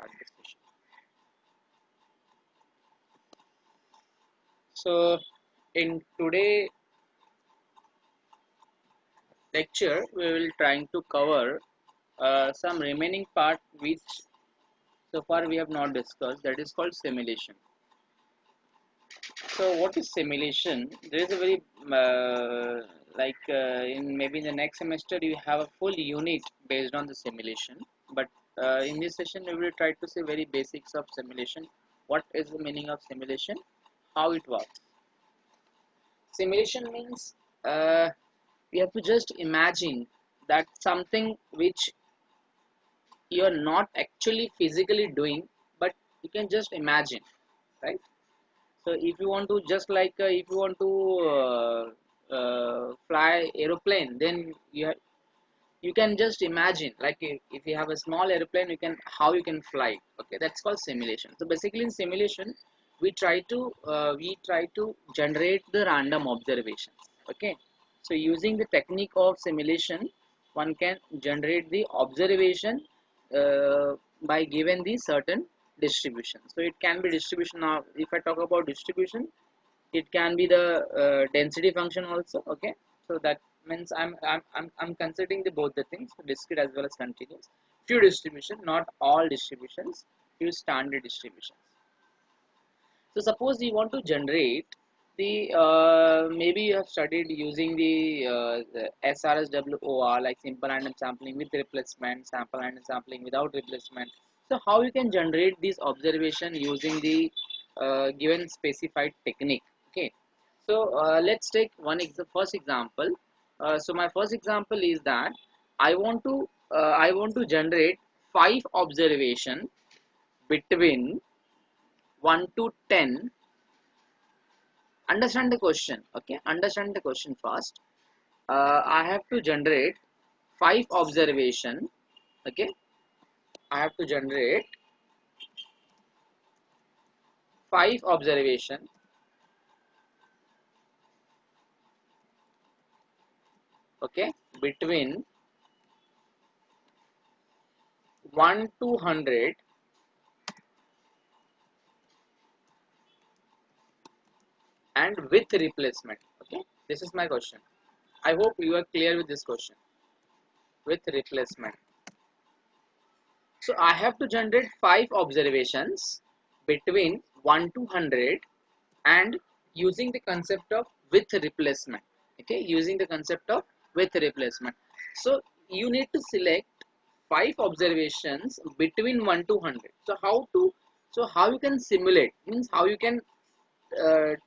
start this session. So in today lecture, we will trying to cover some remaining part which so far we have not discussed. That is called simulation. So what is simulation? There is a very in maybe in the next semester you have a full unit based on the simulation. But in this session we will try to see very basics of simulation. What is the meaning of simulation? How it works? Simulation means you have to just imagine that something which you are not actually physically doing, but you can just imagine, right? So if you want to just like if you want to fly aeroplane, then you can just imagine like if you have a small airplane, you can how you can fly. Okay, that's called simulation. So basically in simulation, we try to generate the random observations. Okay, so using the technique of simulation, one can generate the observation by given the certain distribution. So it can be distribution of, if I talk about distribution, it can be the density function also. Okay, so that means I'm considering the both the things, discrete as well as continuous. Few distribution, not all distributions, few standard distributions. So suppose you want to generate the maybe you have studied using the SRSWOR, like simple random sampling with replacement, sample random sampling without replacement. So how you can generate this observation using the given specified technique? Okay, so let's take first example. So my first example is that I want to generate 5 observation between 1 to 10. Understand the question. Okay, understand the question first. I have to generate 5 observation. Okay, I have to generate 5 observation. Okay, between 1 to 100 and with replacement. Okay, this is my question. I hope you are clear with this question. With replacement. So I have to generate 5 observations between 1 to 100 and using the concept of with replacement. Okay, using the concept of with replacement. So you need to select 5 observations between 1 to 100. So how you can simulate means how you can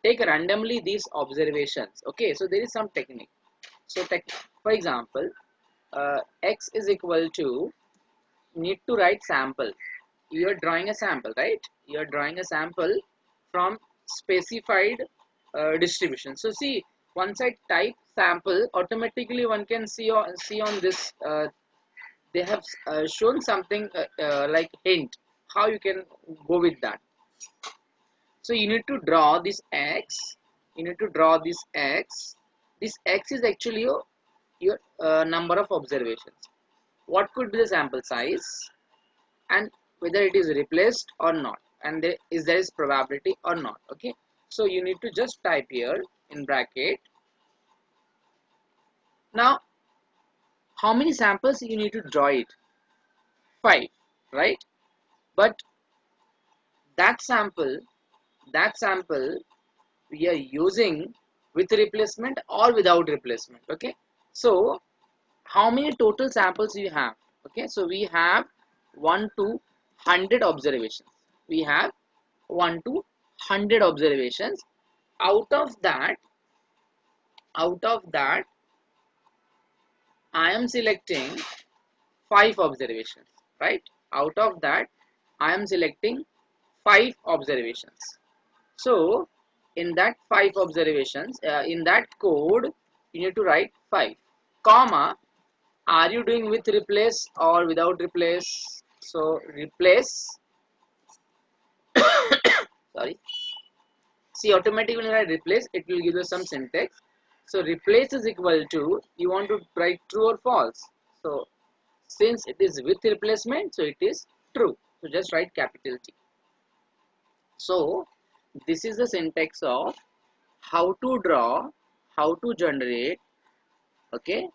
take randomly these observations. Okay, so there is some technique. So for example, x is equal to, need to write sample. You are drawing a sample, right? You are drawing a sample from specified distribution. So see, once I type sample, automatically one can see on this they have shown something like hint how you can go with that. So you need to draw this x. You need to draw this x. This x is actually your number of observations. What could be the sample size and whether it is replaced or not, and there is probability or not. Okay, so you need to just type here in bracket. Now how many samples you need to draw it? 5, right? But that sample we are using with replacement or without replacement. Okay, so how many total samples you have? Okay, so we have 1 to 100 observations. We have 1 to 100 observations. Out of that I am selecting 5 observations, right? Out of that I am selecting 5 observations. So in that 5 observations, in that code you need to write 5 comma. Are you doing with replace or without replace? So replace, sorry, see, automatically when I replace, it will give you some syntax. So replace is equal to, you want to write true or false. So since it is with replacement, so it is true. So just write capital T. So this is the syntax of how to draw, how to generate, okay,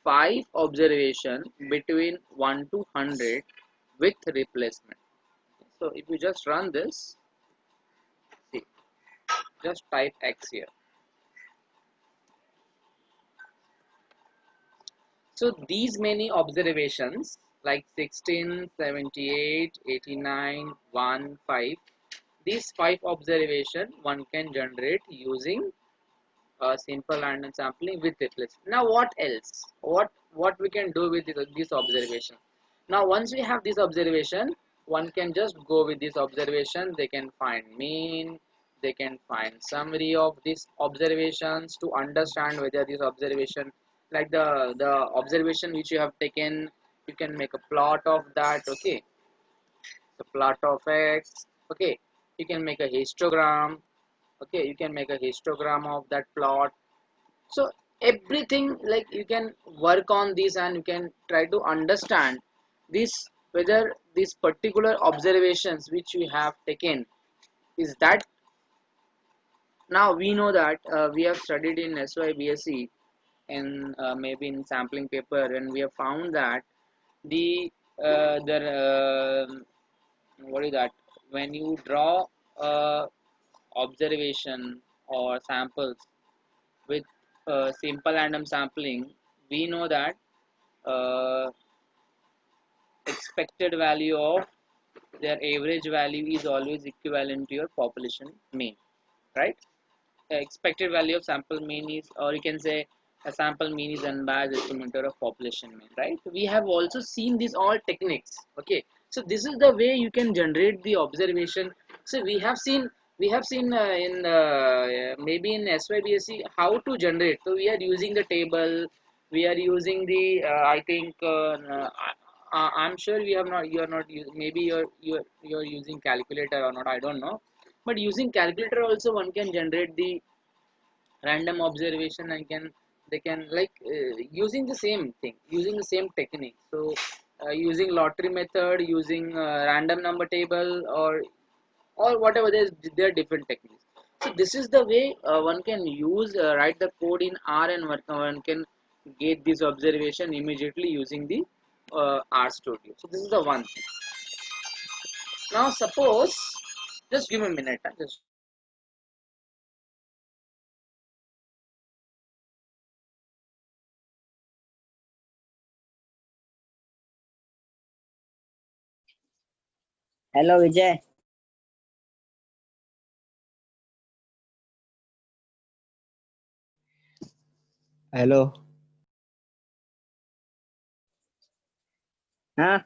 5 observation between 1 to 100 with replacement. So if you just run this, see, just type X here. So these many observations like 16, 78, 89, 1, 5, these 5 observation one can generate using a simple random sampling with replacement. Now what else? What we can do with this observation? Now once we have this observation, one can just go with this observation. They can find mean, they can find summary of these observations to understand whether this observation, like the observation which you have taken, you can make a plot of that. Okay, the plot of X. Okay, you can make a histogram. Okay, you can make a histogram of that plot. So everything, like you can work on this and you can try to understand this, whether these particular observations which we have taken is that. Now we know that we have studied in SYBSE and maybe in sampling paper, and we have found that the what is that, when you draw a observation or samples with simple random sampling, we know that uh, expected value of their average value is always equivalent to your population mean, right? Expected value of sample mean is, or you can say a sample mean is unbiased estimator of population mean, right? We have also seen these all techniques. Okay, so this is the way you can generate the observation. So we have seen in maybe in SYBSE how to generate. So we are using the table, we are using the I think I'm sure we have not, you are not maybe you're using calculator or not, I don't know, but using calculator also one can generate the random observation and can, they can like using the same thing, using the same technique. So using lottery method, using random number table, or whatever, there are different techniques. So this is the way one can use, write the code in R, and one can get this observation immediately using the R studio. So this is the one thing. Now suppose, just give me a minute, just. Hello, Vijay. Hello. Huh?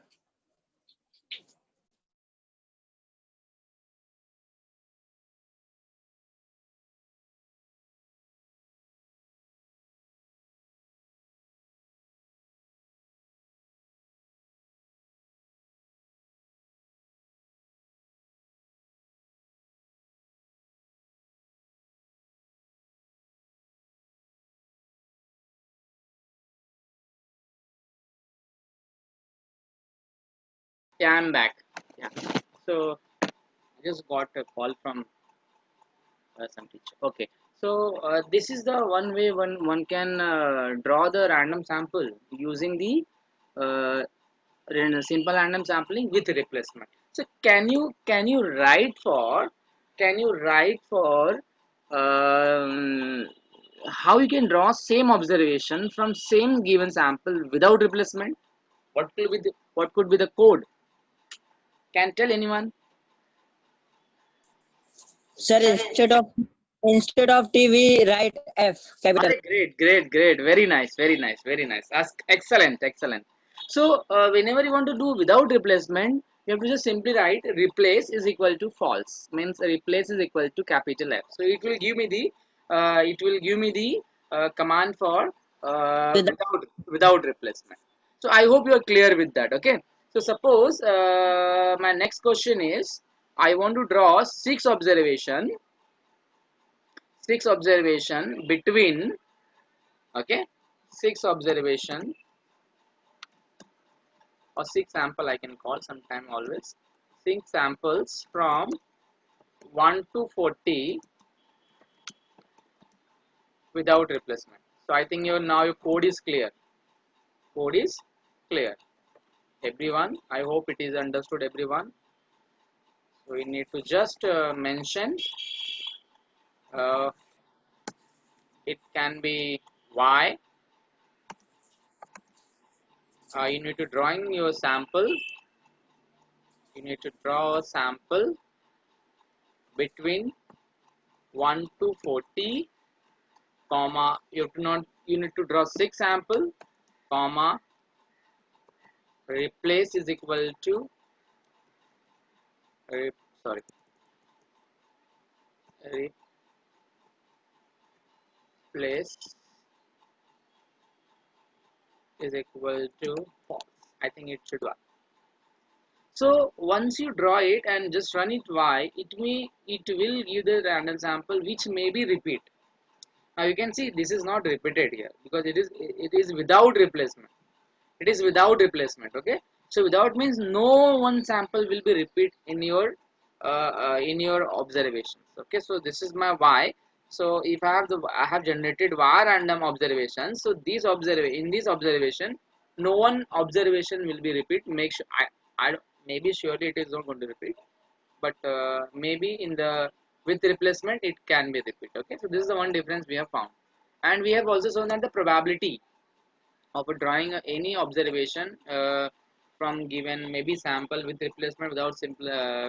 Yeah, I'm back. Yeah. So I just got a call from some teacher. Okay. So this is the one way one can draw the random sample using the uh, simple random sampling with replacement. So can you write for how you can draw same observation from same given sample without replacement? What could be the code? Can tell anyone? Sir, instead of T, we write F capital. Great, great, great. Very nice, very nice, very nice. Excellent, excellent. So, whenever you want to do without replacement, you have to just simply write replace is equal to false. Means replace is equal to capital F. So it will give me the command for With without replacement. So I hope you are clear with that. Okay. So suppose my next question is, I want to draw six observation between, okay, six observation or six sample I can call sometime always. 6 samples from 1 to 40 without replacement. So I think your code is clear. Code is clear. Everyone, I hope it is understood, everyone. So we need to just mention uh, it can be y. You need to drawing your sample. You need to draw a sample between 1 to 40, comma, you need to draw 6 sample, comma, replace is equal to, sorry, replace is equal to false. I think it should work. So once you draw it and just run it y, it will give the random sample which may be repeat. Now you can see this is not repeated here because it is without replacement. It is without replacement. Okay, so without means no one sample will be repeat in your observations. Okay, so this is my y. So if I have generated y random observations, so in this observation no one observation will be repeat. Make sure I maybe surely it is not going to repeat, but maybe in the with replacement it can be repeat. Okay, so this is the one difference we have found, and we have also shown that the probability of drawing any observation from given maybe sample with replacement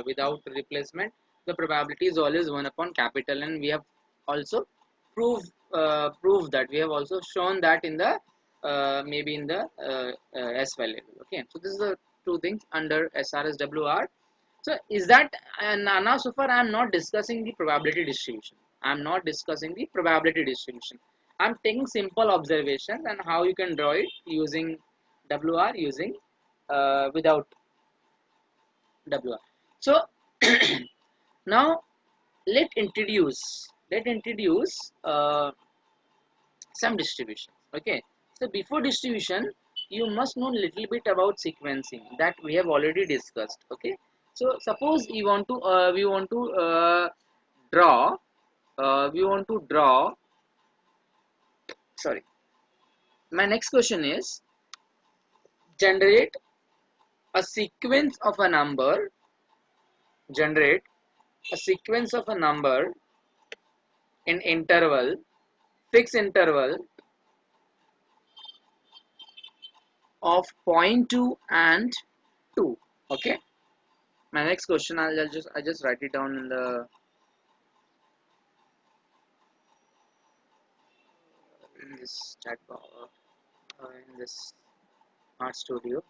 without replacement, the probability is always 1 upon capital N. We have also proved that. We have also shown that in the maybe in the SY level. Okay, so this is the two things under SRSWR. So is that, and now so far I am not discussing the probability distribution. I am not discussing the probability distribution. I am taking simple observations and how you can draw it using WR, using without WR. So now let introduce some distribution. Okay, so before distribution you must know little bit about sequencing that we have already discussed. Okay, so suppose we want to draw we want to draw sorry, my next question is generate a sequence of a number generate a sequence of a number in interval, fixed interval of zero point 0.2 and 2. Okay, my next question, I just write it down in this chat box, in this art studio.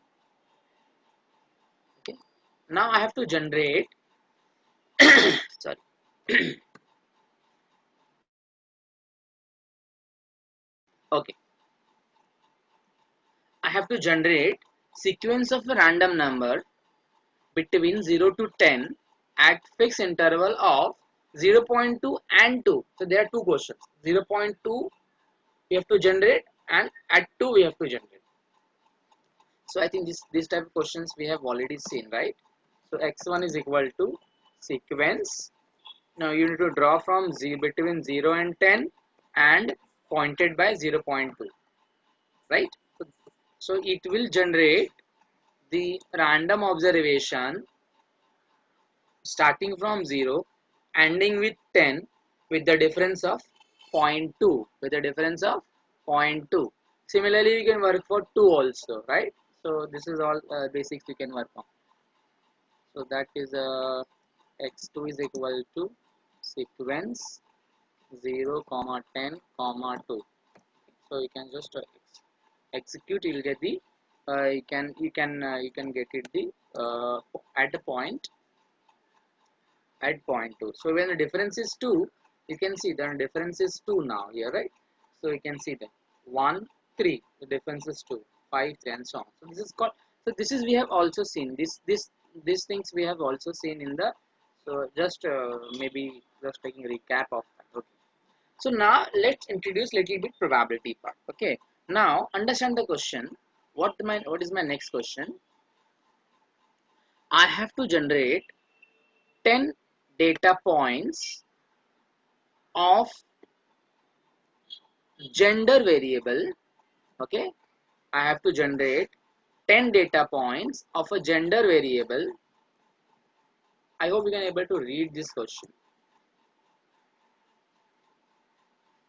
Okay, now I have to generate sorry okay, I have to generate sequence of a random number between 0 to 10 at fixed interval of 0 0.2 and 2. So there are two questions. 0 0.2 we have to generate and at 2 we have to generate. So I think this type of questions we have already seen, right? So x1 is equal to sequence. Now you need to draw from between 0 and 10 and pointed by 0 0.2, right? So it will generate the random observation starting from 0 ending with 10 with the difference of 0.2, with the difference of 0.2. Similarly you can work for 2 also, right? So this is all basics you can work on. So that is x2 is equal to sequence 0 comma 10 comma 2. So you can just execute, you'll get the you can get it the at the point at 0.2. So when the difference is 2, you can see the difference is 2 now here, right? So you can see that 1 3, the difference is 2 5 3 and so on. So this is called, so this is we have also seen these things we have also seen in the, so just maybe just taking a recap of that. Okay, so now let's introduce little bit probability part. Okay, now understand the question. What is my next question? I have to generate 10 data points of gender variable. Okay, I have to generate 10 data points of a gender variable. I hope you can able to read this question.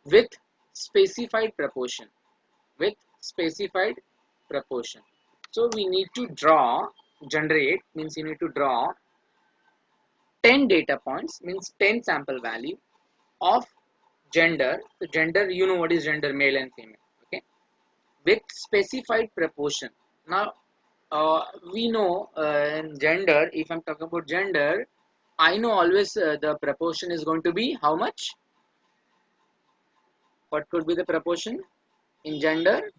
With specified proportion. With specified proportion. So we need to generate means you need to draw 10 data points, means 10 sample value of gender. So gender, you know what is gender, male and female. Okay, with specified proportion. Now we know in gender, if I'm talking about gender, I know always the proportion is going to be how much? What could be the proportion in gender?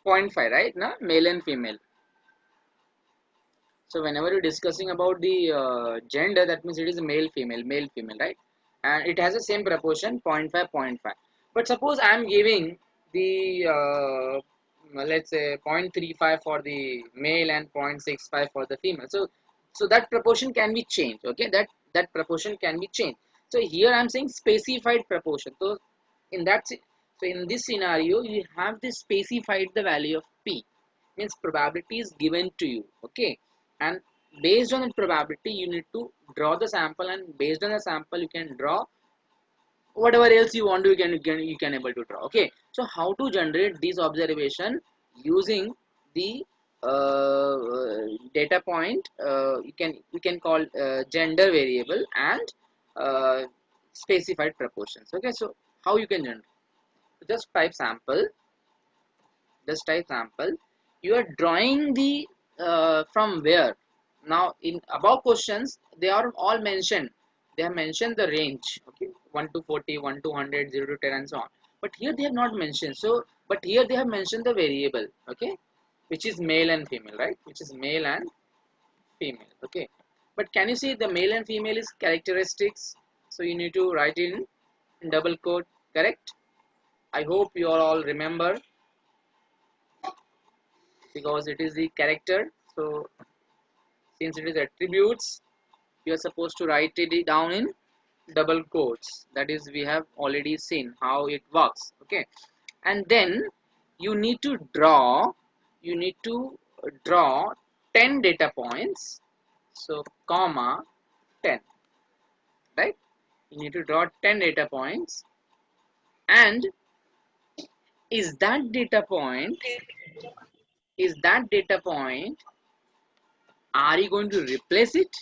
0.5, right? Na? Male and female. So whenever you're discussing about the gender, that means it is male female, right? And it has the same proportion, 0.5 0.5. But suppose I am giving the let's say 0.35 for the male and 0.65 for the female. So that proportion can be changed. Okay, that proportion can be changed. So here I am saying specified proportion. So in that so in this scenario you have this specified the value of p, means probability is given to you. Okay, and based on the probability you need to draw the sample, and based on the sample you can draw whatever else you want to, you can able to draw. Okay, so how to generate this observation using the data point, you can call gender variable and uh, specified proportions. Okay, so how you can generate? Just type sample, you are drawing the from where. Now in above questions they are all mentioned, they have mentioned the range. Okay, 1 to 40, 1 to 100, 0 to 10 and so on, but here they have not mentioned. So but here they have mentioned the variable. Okay, which is male and female, right? Which is male and female. Okay, but can you see the male and female is characteristics, so you need to write in double quote, correct? I hope you all remember, because it is the character. So since it is attributes, you are supposed to write it down in double quotes. That is, we have already seen how it works. Okay, and then you need to draw, you need to draw 10 data points. So comma 10, right? You need to draw 10 data points, and is that data point, is that data point, are you going to replace it?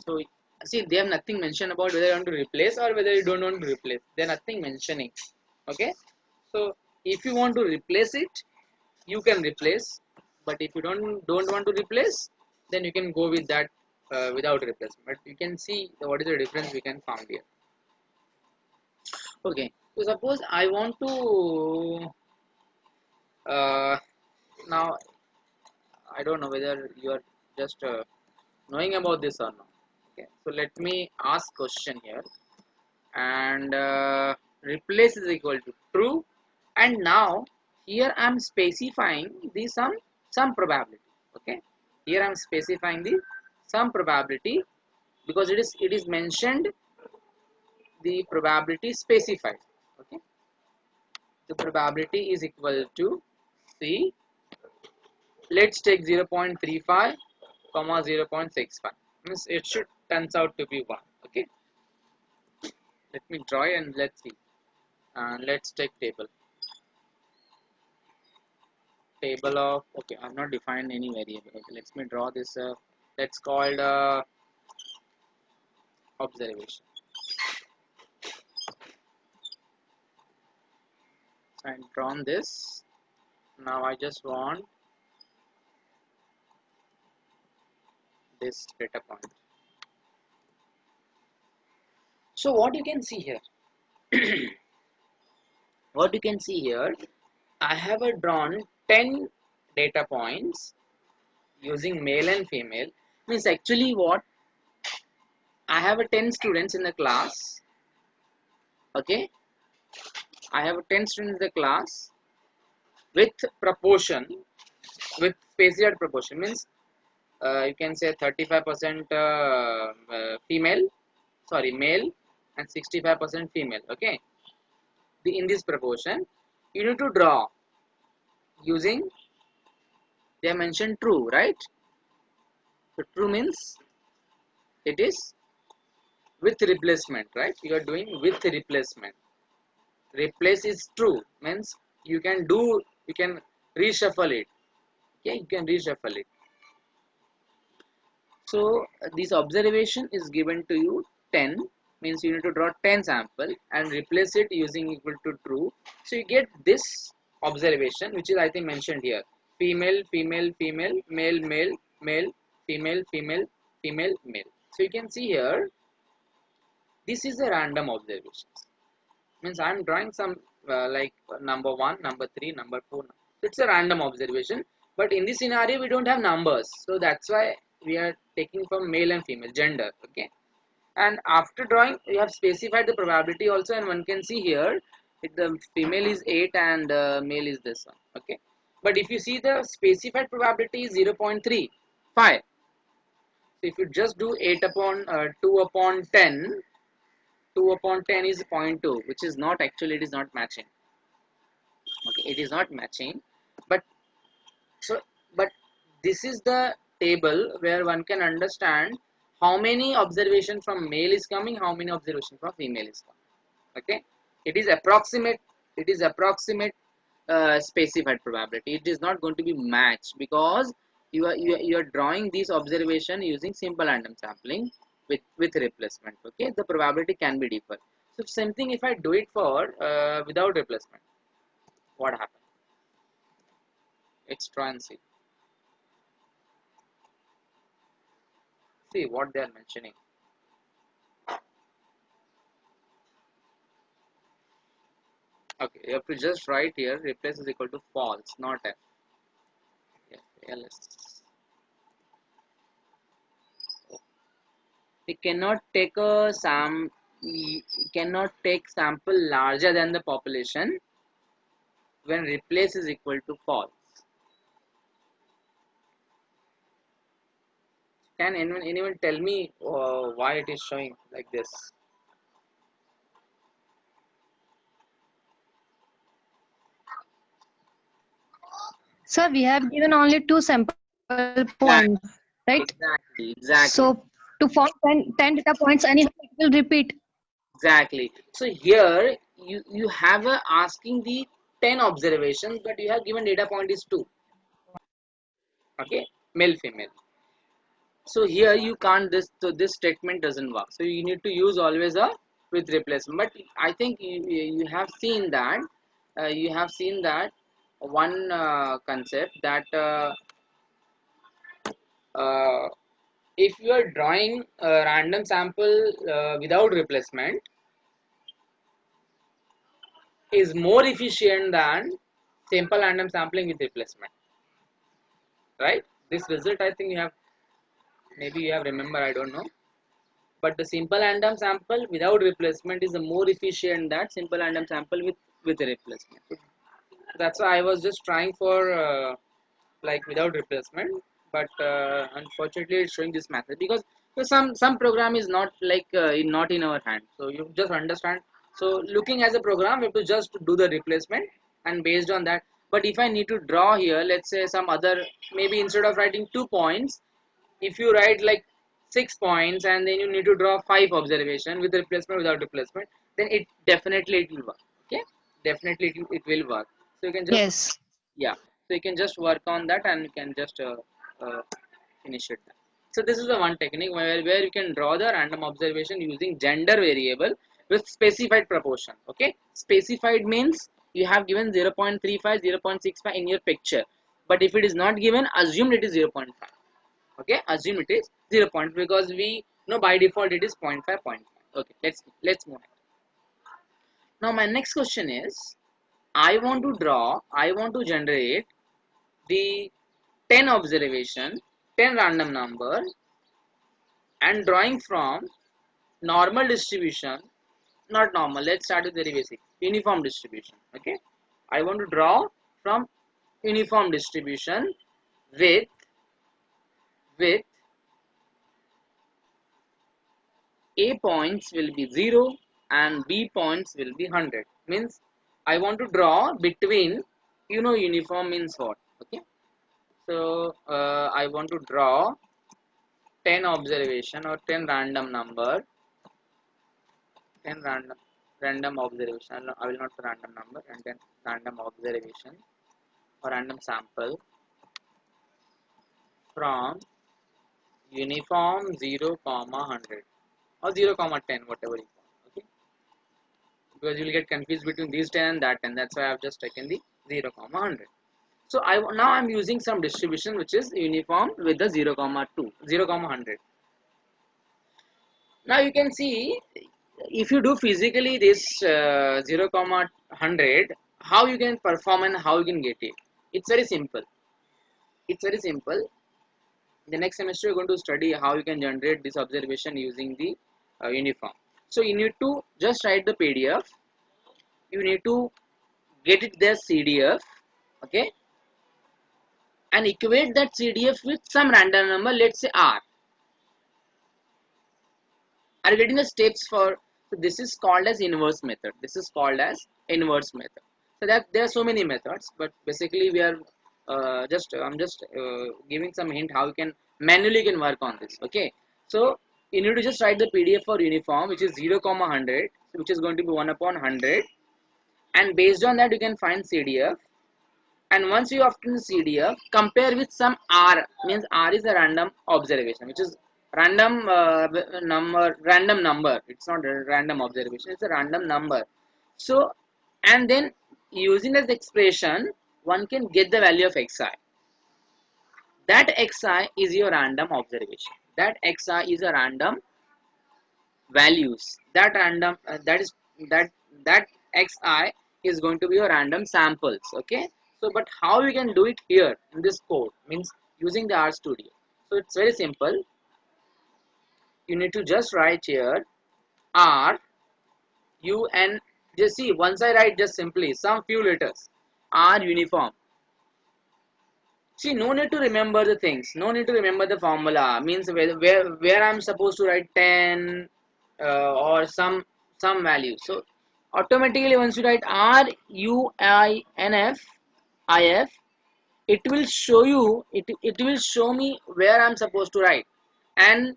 So see, they have nothing mentioned about whether you want to replace or whether you don't want to replace. They're nothing mentioning. Okay, so if you want to replace it, you can replace. But if you don't want to replace, then you can go with that without replacement. But you can see what is the difference we can found here. Okay, so suppose I want to now I don't know whether you are just knowing about this or not. Okay, so let me ask question here, and replace is equal to true, and now here I am specifying the some probability. Okay, here I am specifying the some probability, because it is mentioned the probability specified. Okay, the probability is equal to c, let's take 0.35 comma 0.65, means it should turns out to be 1. Okay, let me draw and let's see, and let's take table of, okay, I've not defined any variable. Okay, let me draw this that's called observation, and drawn this. Now I just want this data point. So what you can see here, what you can see here, I have drawn 10 data points using male and female. Means actually what, I have a 10 students in the class. Okay, I have 10 students in the class with proportion, with specified proportion means you can say 35% female, sorry, male, and 65% female. Okay, in this proportion you need to draw using, they have mentioned true, right? So true means it is with replacement, right? You are doing with replacement. Replace is true means you can do, you can reshuffle it. Okay, you can reshuffle it. So this observation is given to you 10, means you need to draw 10 sample and replace it using equal to true. So you get this observation, which is I think mentioned here: female, female, female, male, male, male, female, female, female, male. So you can see here, this is a random observation. Means I'm drawing some like number 1, number 3, number 4. It's a random observation, but in this scenario we don't have numbers, so that's why we are taking from male and female gender. Okay, and after drawing we have specified the probability also, and one can see here if the female is 8 and male is this one. Okay, but if you see the specified probability is 0.35. So if you just do 8 upon 2 upon 10, 2 upon 10 is 0.2, which is not, actually it is not matching. Okay, it is not matching, but so, but this is the table where one can understand how many observation from male is coming, how many observation from female is coming. Okay, it is approximate, it is approximate specified probability. It is not going to be matched because you are drawing this observation using simple random sampling with replacement. Okay, the probability can be different. So same thing if I do it for without replacement, what happens? Let's try and see. See what they are mentioning. Okay, you have to just write here replace is equal to false, not f. Yeah, ls. We cannot take a cannot take sample larger than the population when replace is equal to false. Can anyone tell me why it is showing like this? Sir, we have given only 2 sample points, right? Exactly. So to form 10 data points, anyhow it will repeat. Exactly. So here you have a asking the 10 observations, but you have given data point is 2. Okay, male female. So here you can't, this, so this statement doesn't work. So you need to use always a with replacement. But I think you have seen that one concept that uh, if you are drawing a random sample without replacement is more efficient than simple random sampling with replacement, right? This result I think you have, maybe you have remember, I don't know, but the simple random sample without replacement is a more efficient than simple random sample with a replacement. So that's why I was just trying for like without replacement, but unfortunately it's showing this method because some program is not like not in our hand, so you just understand. So looking as a program, we have to just do the replacement and based on that. But if I need to draw here, let's say some other, maybe instead of writing 2 points, if you write like 6 points and then you need to draw 5 observation with replacement, without replacement, then it definitely it will work. Okay, definitely it will work. So you can just, Yes. yeah, so you can just work on that and you can just uh, finish it. So this is the one technique where you can draw the random observation using gender variable with specified proportion. Okay, specified means you have given 0.35, 0.65 in your picture, but if it is not given, assume it is 0.5. Okay, assume it is 0. Because we know by default it is 0.5, 0.5. Okay, let's move on. Now my next question is, I want to generate the 10 observation, 10 random number, and drawing from normal distribution, not normal, let's start with very basic, uniform distribution. Okay, I want to draw from uniform distribution with A points will be 0 and B points will be 100. Means I want to draw between, uniform means what? Okay. So I want to draw 10 observation or 10 random number, 10 random observation. I will not say random number, and then random observation or random sample from uniform 0, 100 or 0, 10, whatever you want. Okay, because you will get confused between these 10 and that 10. That's why I have just taken the 0, 100. So now I'm using some distribution which is uniform with the 0, 2, 0, 100. Now you can see, if you do physically this 0, 100, how you can perform and how you can get it. It's very simple. It's very simple. The next semester you're going to study how you can generate this observation using the uniform. So you need to just write the PDF. You need to get it there CDF, okay, and equate that CDF with some random number. Let's say R. Are you getting the steps for? So this is called as inverse method. This is called as inverse method. So that there are so many methods, but basically we are I'm just giving some hint how you can manually can work on this. Okay, so you need to just write the PDF for uniform, which is 0, 100, which is going to be 1 upon 100, and based on that you can find CDF. And once you obtain the CDF, compare with some R, means R is a random observation, which is random random number. It's not a random observation, it's a random number. So, and then using this expression, one can get the value of xi. That xi is your random observation. That xi is a random values. That random that xi is going to be your random samples. Okay. So, but how you can do it here in this code, means using the RStudio. So it's very simple. You need to just write here R U N. Just see, once I write just simply some few letters, R uniform. See, no need to remember the things, no need to remember the formula, means where I'm supposed to write 10 or some value. So automatically once you write RUINFIF, it will show you, it will show me where I'm supposed to write, and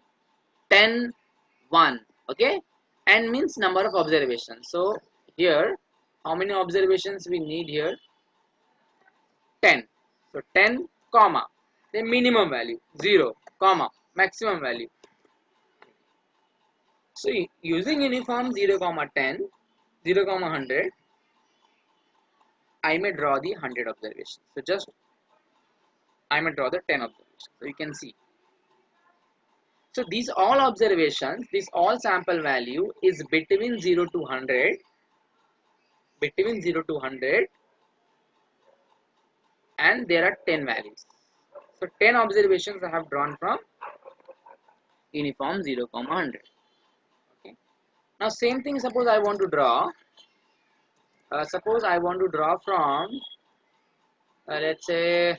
10 1. Okay, and means number of observations. So here how many observations we need here? 10. So 10 comma the minimum value, 0 comma maximum value. So using uniform 0 comma 10, 0 comma 100, I may draw the 100 observations. So just I may draw the 10 observations. So you can see. So these all observations, this all sample value is between 0 to 100, between 0 to 100, and there are 10 values. So 10 observations I have drawn from uniform 0 comma 100. Okay. Now same thing, suppose I want to draw. Suppose I want to draw from let's say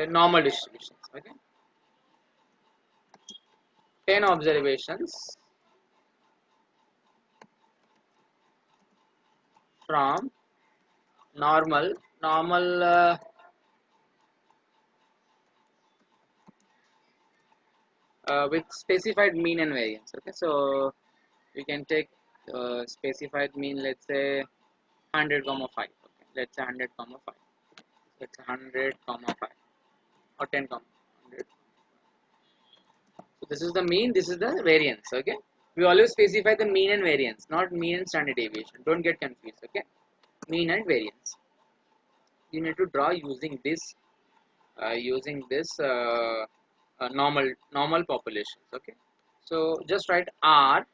normal distributions. Okay, 10 observations from normal with specified mean and variance. Okay, so we can take specified mean, let's say 100 comma 5. Okay, let's say 100 comma 5. Let's say 100 comma 5 or 10 comma 100. So this is the mean, this is the variance. Okay, we always specify the mean and variance, not mean and standard deviation. Don't get confused. Okay, mean and variance you need to draw using this normal populations. Okay, so just write R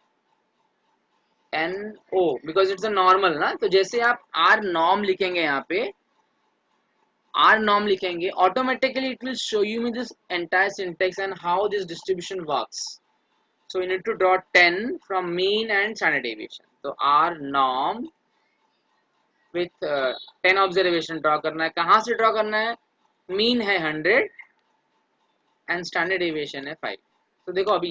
N O because it's a normal ना, तो जैसे आप R norm लिखेंगे यहाँ पे, R norm लिखेंगे, automatically it will show you me this entire syntax and how this distribution works. So you need to draw 10 from mean and standard deviation. So R norm with 10 observation draw करना है. कहाँ से draw करना है? Mean है 100 and standard deviation है 5. तो देखो अभी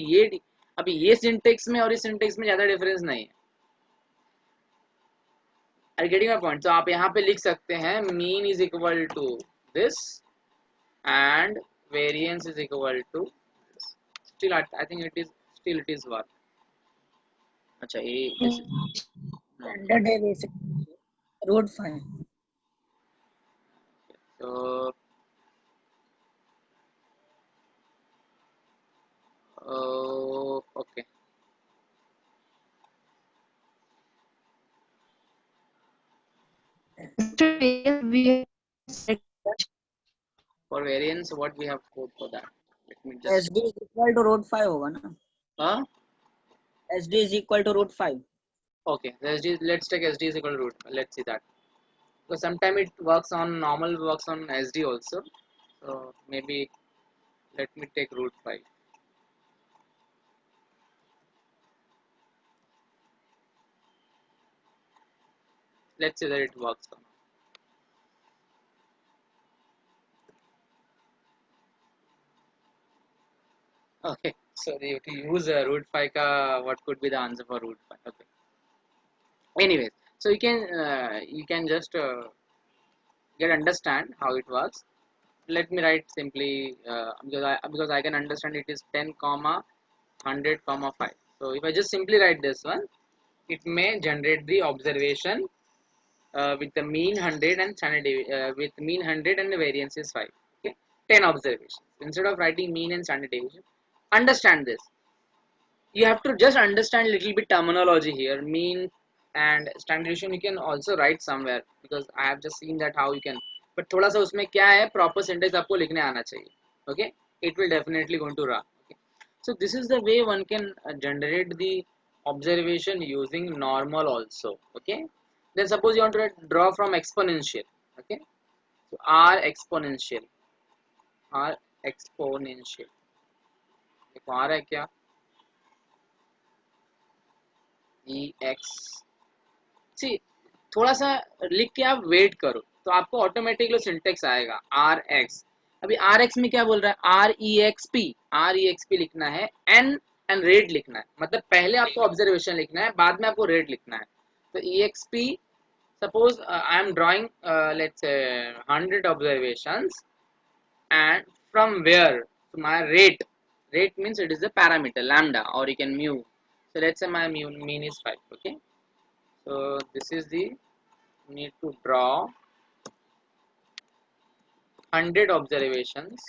ये सिंटेक्स में और इस सिंटेक्स में ज़्यादा डिफरेंस नहीं है. Are getting my point? तो आप यहाँ पे लिख सकते हैं mean is equal to this and variance is equal to still I think it is what. अच्छा ये this is no. Standard deviation root 5. So okay. For variance what we have code for that? Let me just SD is equal to root 5 होगा ना? SD is equal to root 5. okay, so SD, let's take SD is equal to root. Let's see that. Because sometimes it works on normal, works on SD also. So maybe let me take root 5. Let's see that it works or not. Okay, so if you use root 5 ka, what could be the answer for root 5? Okay. Anyways, so you can just get understand how it works. Let me write simply because I can understand it is 10 comma 100 comma 5. So if I just simply write this one, it may generate the observation with the mean 100 and with mean 100 and the variance is 5. Okay, 10 observations. Instead of writing mean and standard deviation, understand this. You have to just understand little bit terminology here. Mean and standard deviation you can also write somewhere because I have just seen that how you can. But थोड़ा सा उसमें क्या है, proper sentence आपको लिखने आना चाहिए. Okay, it will definitely going to run. Okay, so this is the way one can generate the observation using normal also. Okay, then suppose you want to draw from exponential. Okay, so r exponential. देखो आ रहा है क्या? ex. सी थोड़ा सा लिख के आप wait करो तो आपको ऑटोमेटिकली सिंटेक्स आएगा. आर एक्स, अभी आर एक्स में क्या बोल रहा है? आर ई एक्स पी लिखना है. एन रेट लिखना है, मतलब पहले आपको ऑब्जर्वेशन लिखना है, बाद में आपको रेट लिखना है. तो E X P, suppose I am drawing let's say 100 observations and from where to my rate. Rate means it is a parameter lambda or you can mu. So let's say my mean is 5. Okay, so this is the need to draw 100 observations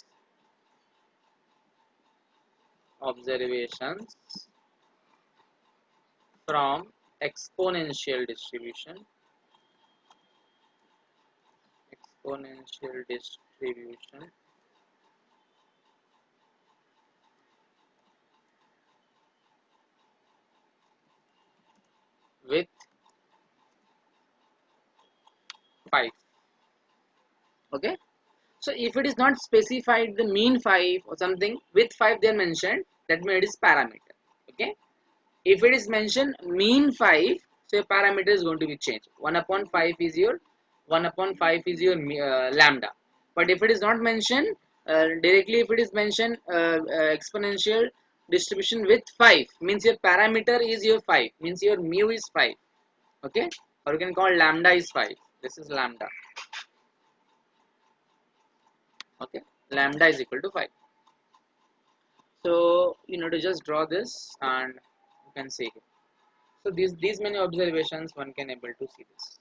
from exponential distribution with 5. Okay, so if it is not specified the mean 5 or something with 5 they are mentioned, that means it is parameter. Okay, if it is mentioned mean 5, so your parameter is going to be changed. 1 upon 5 is your lambda. But if it is not mentioned directly, if it is mentioned exponential distribution with 5, means your parameter is your 5, means your mu is 5. Okay, or you can call lambda is 5. This is lambda. Okay, lambda is equal to 5. So you know to just draw this and you can see it. So these many observations one can able to see this.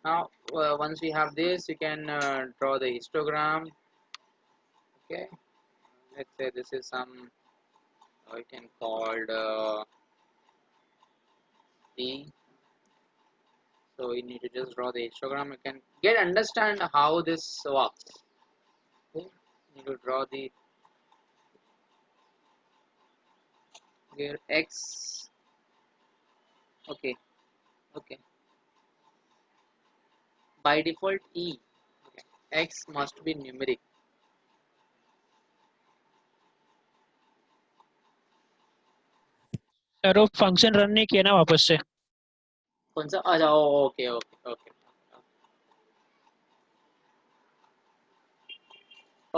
Now once we have this, you can draw the histogram. Okay, let's say this is some you can called D. So you need to just draw the histogram. You can get understand how this works. Okay, you need to draw the here x. Okay, okay. By default E. Okay. X must be numeric. Sir वो function run नहीं किया ना वापस से. कौन सा? अच्छा, okay okay okay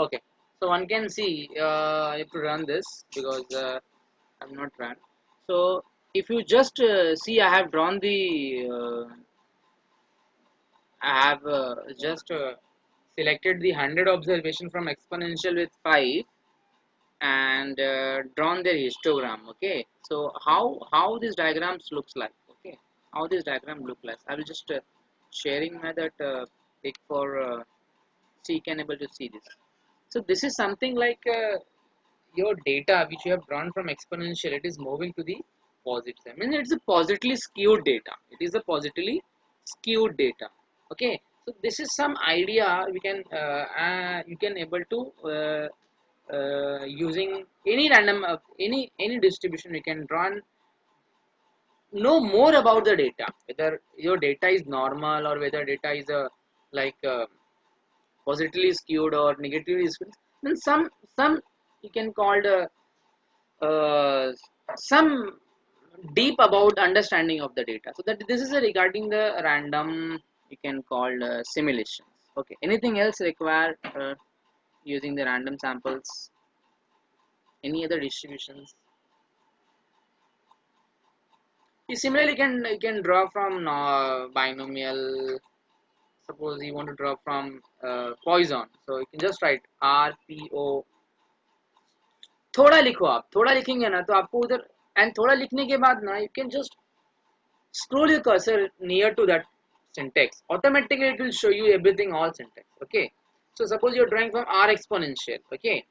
okay. So one can see, I have to run this because I'm not run. So if you just see, I have drawn the I have just selected the 100 observation from exponential with 5 and drawn their histogram. Okay, so how this diagrams looks like? Okay, how this diagram look like? I will just sharing my that pic for so you can able to see this. So this is something like your data which you have drawn from exponential, it is moving to the positive side. I mean, it's a positively skewed data. It is a positively skewed data. Okay, so this is some idea we can you can able to using any random any distribution we can draw and know more about the data, whether your data is normal or whether data is a like positively skewed or negatively skewed. Then some you can call the uh, some deep about understanding of the data. So that this is regarding the random you can call simulations. Okay. Anything else required using the random samples? Any other distributions? You can draw from binomial. Suppose you want to draw from Poisson, so you can just write RPO. थोड़ा लिखो आप थोड़ा लिखेंगे ना तो आपको उधर and थोड़ा लिखने के बाद ना you can just scroll your cursor near to that syntax. Automatically it will show you everything all syntax. Okay, so suppose you're drawing from R exponential. Okay,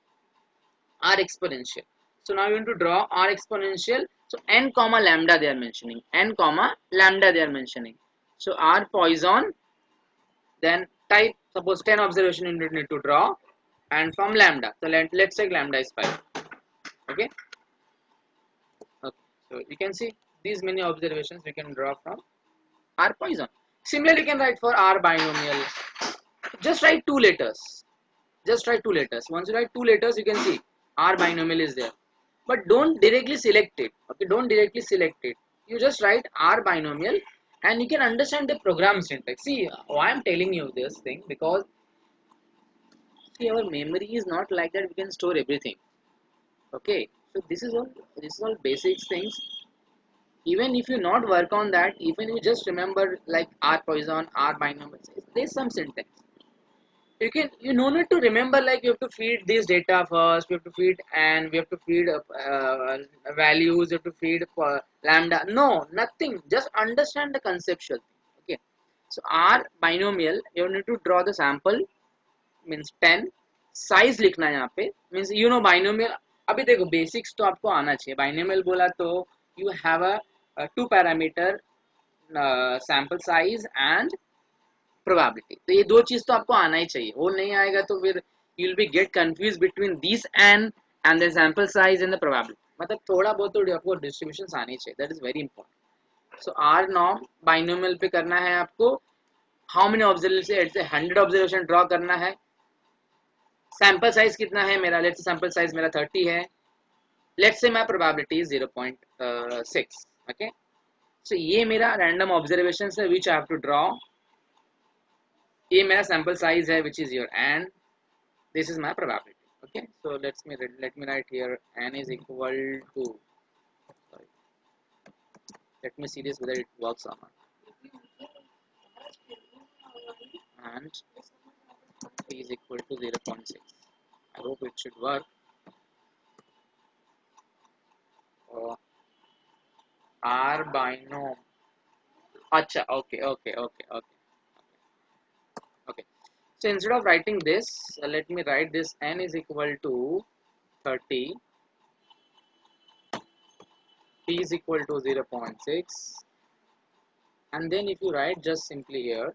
R exponential. So now you want to draw R exponential. So n comma lambda they are mentioning, n comma lambda they are mentioning. So R Poisson, then type suppose 10 observation you need to draw, and from lambda, so let's say lambda is 5. Okay, okay, so you can see these many observations we can draw from R Poisson. Similarly, you can write for R binomial. Just write two letters. Just write two letters. Once you write two letters, you can see R binomial is there. But don't directly select it. Okay, don't directly select it. You just write R binomial and you can understand the program syntax. See, why I'm telling you this thing, because see, our memory is not like that we can store everything. Okay, so this is all basic things. Even if you not work on that, even you just remember like R Poisson, R binomial, there's some syntax. You no need to remember like you have to feed this data first, we have to feed and we have to feed values, you have to feed lambda. No, nothing, just understand the conceptual thing. Okay, so R binomial you need to draw the sample, means 10 size लिखना है यहाँ पे, means you know binomial. अभी देखो basics तो आपको आना चाहिए. बाइनोमियल बोला तो you have a two parameter sample size and probability. तो ये दो चीज तो आपको आना ही चाहिए. वो नहीं आएगा तो फिर you will be get confuse between this and the sample size and the probability. मतलब थोड़ा बहुत तो आपको डिस्ट्रीब्यूशन आनी चाहिए. That is very important. So R norm binomial पे करना है आपको. How many observation? 100 observation draw करना है. सैंपल साइज कितना है मेरा? लेट्स सैंपल साइज मेरा 30 है. Let's say my probability is 0.6. Okay, so ये मेरा रैंडम ऑब्जर्वेशन है which I have to draw. ये मेरा sample size है which is your n. This is my probability. Okay, so let me write here n is equal to, sorry, let me see this whether it works or not. And p is equal to 0.6. I hope it should work. R binom. Acha, okay. So instead of writing this, let me write this n is equal to 30, p is equal to 0.6, and then if you write just simply here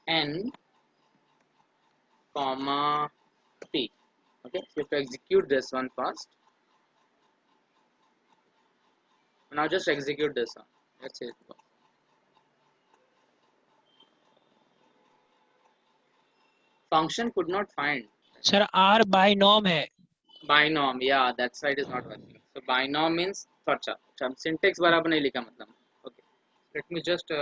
n comma p. Okay, so you have to execute this one first. Now just execute this one. Let's say it. Function could not find. Sir, R binom है. Binom, yeah, that's why it is not working. So binom means torture. अच्छा syntax बराबर नहीं लिखा मतलब. Okay let me just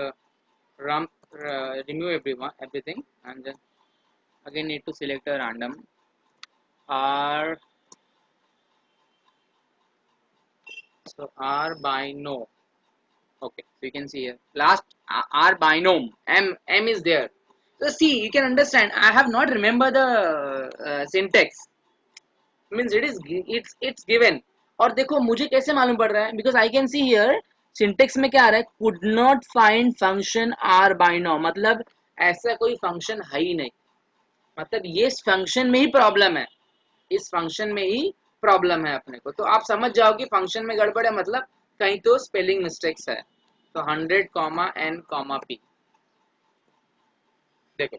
remove everything and then again need to select a random r. So r binom. Okay, so you can see here last r binom m is there. So see, you can understand I have not remember the syntax. Means it's given. और देखो मुझे कैसे मालूम पड़ रहा है, because I can see here syntax में क्या आ रहा है, could not find function r binom, मतलब ऐसा कोई फंक्शन है ही नहीं. मतलब ये इस फंक्शन में ही प्रॉब्लम है, इस फंक्शन में ही प्रॉब्लम है अपने को. तो आप समझ जाओ कि फंक्शन में गड़बड़ है, मतलब कहीं तो स्पेलिंग मिस्टेक्स है. तो 100 कॉमा एन कॉमा पी. देखो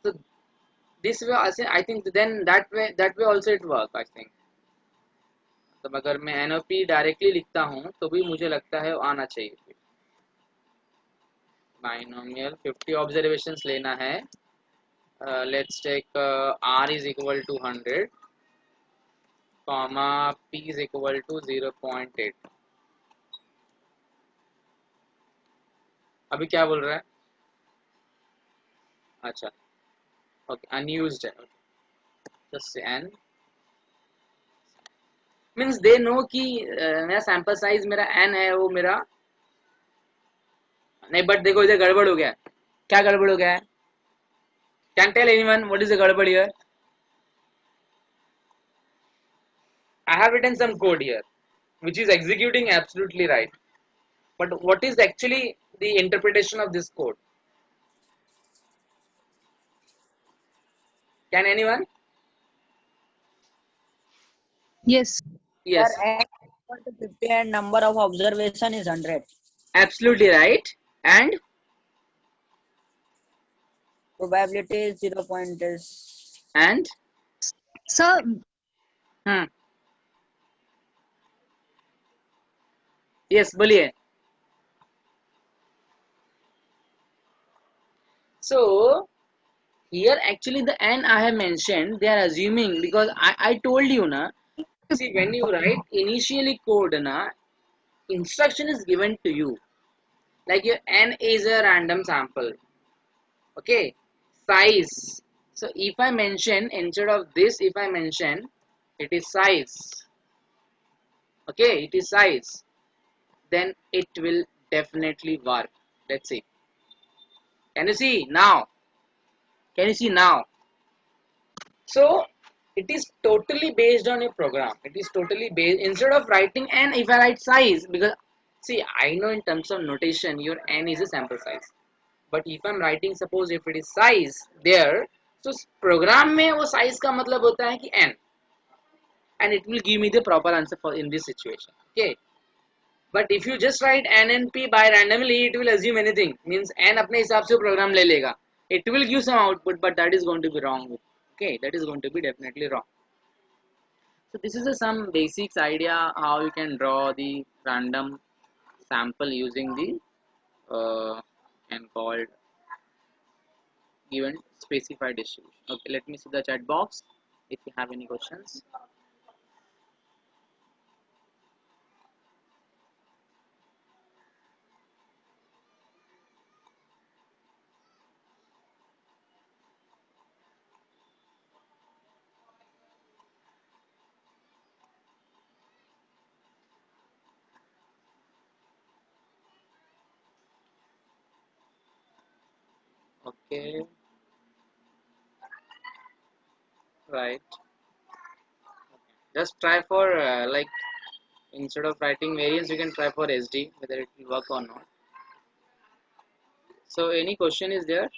तो this way I think then that way also it work I think. तब अगर मैं एन ओ पी डायरेक्टली लिखता हूँ तो भी मुझे लगता है आना चाहिए. बाइनोमियल 50 ऑब्जर्वेशंस लेना है. Let's take r is equal to 100 comma p is equal to 0.8. अभी क्या बोल रहा है, अच्छा ओके अनयूज्ड है. Just n means they know कि मेरा सैंपल साइज मेरा n है, वो मेरा नहीं. बट देखो इधर गड़बड़ हो गया. क्या गड़बड़ हो गया है, can tell anyone what is the गड़बड़ here. I have written some code here which is executing absolutely right, but what is actually the interpretation of this code? Can anyone? Yes. Sir, Yes, n equal to 50 and number of observation is 100. absolutely right. And Probability is 0. and Sir, hmm. Yes, बोलिए. So here actually the n I have mentioned, they are assuming, because I told you na. See, when you write initially code na, instruction is given to you. Like your n is a random sample. Okay, size. So if I mention instead of this, if I mention it is size, okay, it is size, then it will definitely work. Let's see. Can you see now? Can you see now? So it is totally based on your program. It is totally based, instead of writing n, if I write size, because see I know in terms of notation your n is a sample size. But if I'm writing, suppose if it is size there, so program में वो size का मतलब होता है कि n, and it will give me the proper answer for in this situation. Okay, but if you just write n and p by randomly, it will assume anything, means n अपने हिसाब से program ले लेगा. It will give some output, but that is going to be wrong. Okay, that is going to be definitely wrong. So this is some basics idea how you can draw the random sample using the and called given specified distribution. Okay, let me see the chat box if you have any questions. Okay, right. Just try for like instead of writing variance, you can try for SD whether it will work or not. So any question is there?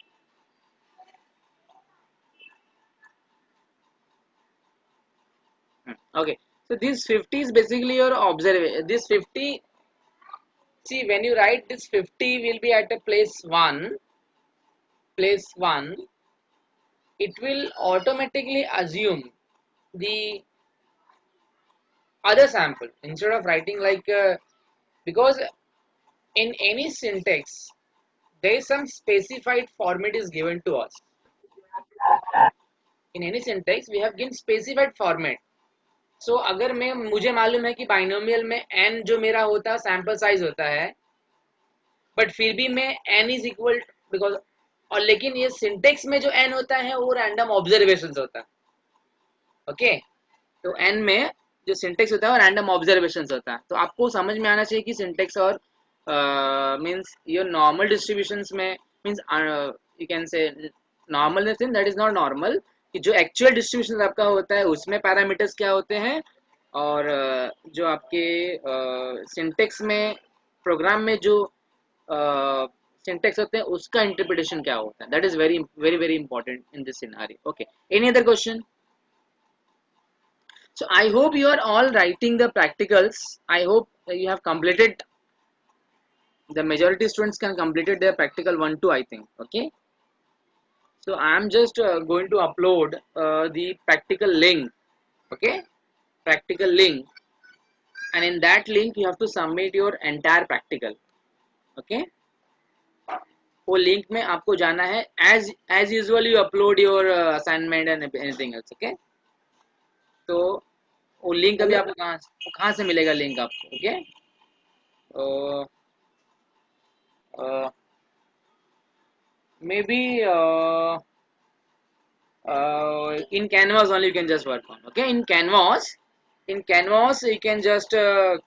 Okay. So this 50 is basically your observation. This 50, see when you write this 50 will be at a place 1, it will automatically assume the other sample instead of writing like because in any syntax there is some specified format is given to us. In any syntax we have given specified format. सो अगर मैं मुझे मालूम है कि binomial में n जो मेरा होता है सैंपल साइज होता है, बट फिर भी मैं n इज इक्वल बिकॉज, और लेकिन ये सिंटेक्स में जो n होता है वो रैंडम ऑब्जर्वेशन होता है. ओके, तो n में जो सिंटेक्स होता है वो रैंडम ऑब्जर्वेशन होता है. तो आपको समझ में आना चाहिए कि सिंटेक्स और मीन्स योर नॉर्मल डिस्ट्रीब्यूशंस में means you can say normal that is not normal, कि जो एक्चुअल डिस्ट्रीब्यूशन आपका होता है उसमें पैरामीटर्स क्या होते हैं, और जो आपके सिंटेक्स में प्रोग्राम में जो सिंटेक्स होते हैं उसका इंटरप्रिटेशन क्या होता है. That is very very very important in this scenario. Okay, any other question? So I hope you are all writing the practicals. I hope you have completed. The majority students can completed their practical 1 2, I think. Okay. So I am just going to upload the practical link. Okay, practical link, and in that link you have to submit your entire practical. Okay. वो link में आपको जाना है. as usual you upload your assignment and anything else. Okay. तो वो link अभी आपको कहाँ से मिलेगा लिंक आपको? Okay, maybe in Canvas only you can just work on. Okay, in Canvas you can just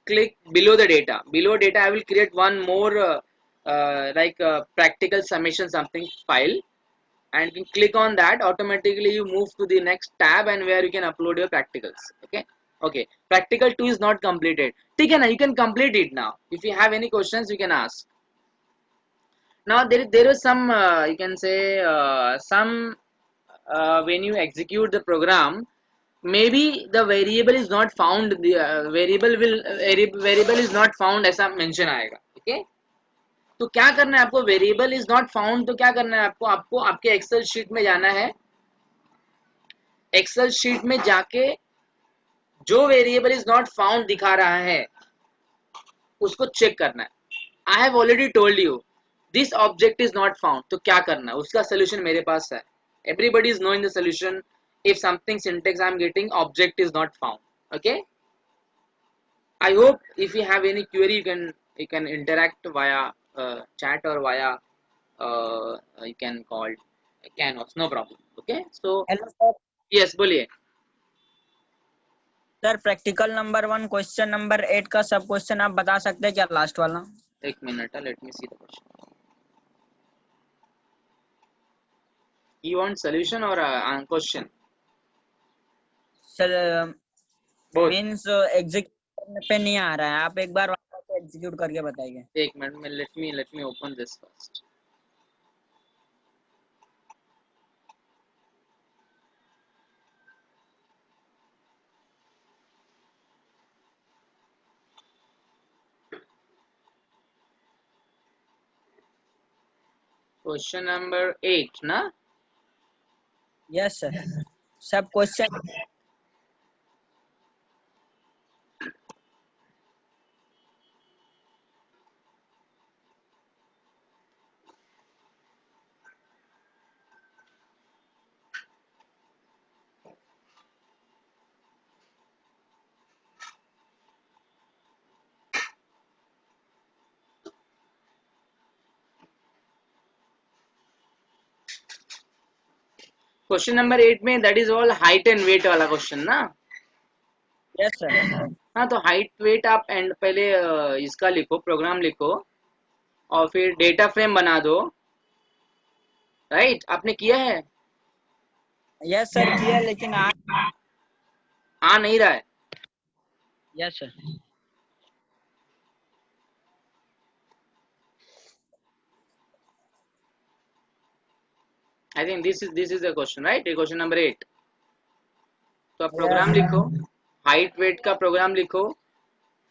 click below the data. Below data I will create one more like practical summation something file, and you can click on that. Automatically you move to the next tab and where you can upload your practicals. Okay. Okay, practical 2 is not completed. ठीक है ना, you can complete it now. If you have any questions you can ask. Now there is some you can say some when you execute the program, maybe the variable is not found, the variable is not found ऐसा mention आएगा. Okay, तो क्या करना है आपको? Variable is not found, तो क्या करना है आपको? आपको आपके एक्सेल शीट में जाना है. एक्सेल शीट में जाके जो वेरिएबल इज नॉट फाउंड दिखा रहा है उसको चेक करना है. I have already told you this object is not found, तो क्या करना है? उसका सोल्यूशन मेरे पास है. Everybody is knowing the solution. If something syntax I am getting object is not found. Okay, I hope if you have any query you can interact via chat or via you can call Canvas, no problem. Okay, so hello sir. yes, बोलिए. Sir practical number 1 question number 8 का सब question आप बता सकते हैं क्या? Last वाला. एक minute, let me see the question. You want solution or question? Sir Both. Means execute करने पे नहीं आ रहा है, आप एक बार वापस एग्जीक्यूट करके बताइए. एक मिनट में let me open this first. Question number 8 ना? यस सर, सब क्वेश्चन. क्वेश्चन नंबर 8 में that is all height and weight वाला क्वेश्चन ना? Yes sir. हाँ, तो हाइट वेट आप एंड पहले इसका लिखो, प्रोग्राम लिखो और फिर डेटा फ्रेम बना दो. राइट, आपने किया है? यस सर किया, लेकिन आ नहीं रहा है. Yes sir. I think this is the question, right? ये क्वेश्चन नंबर 8. तो आप प्रोग्राम लिखो, हाइट वेट का प्रोग्राम लिखो,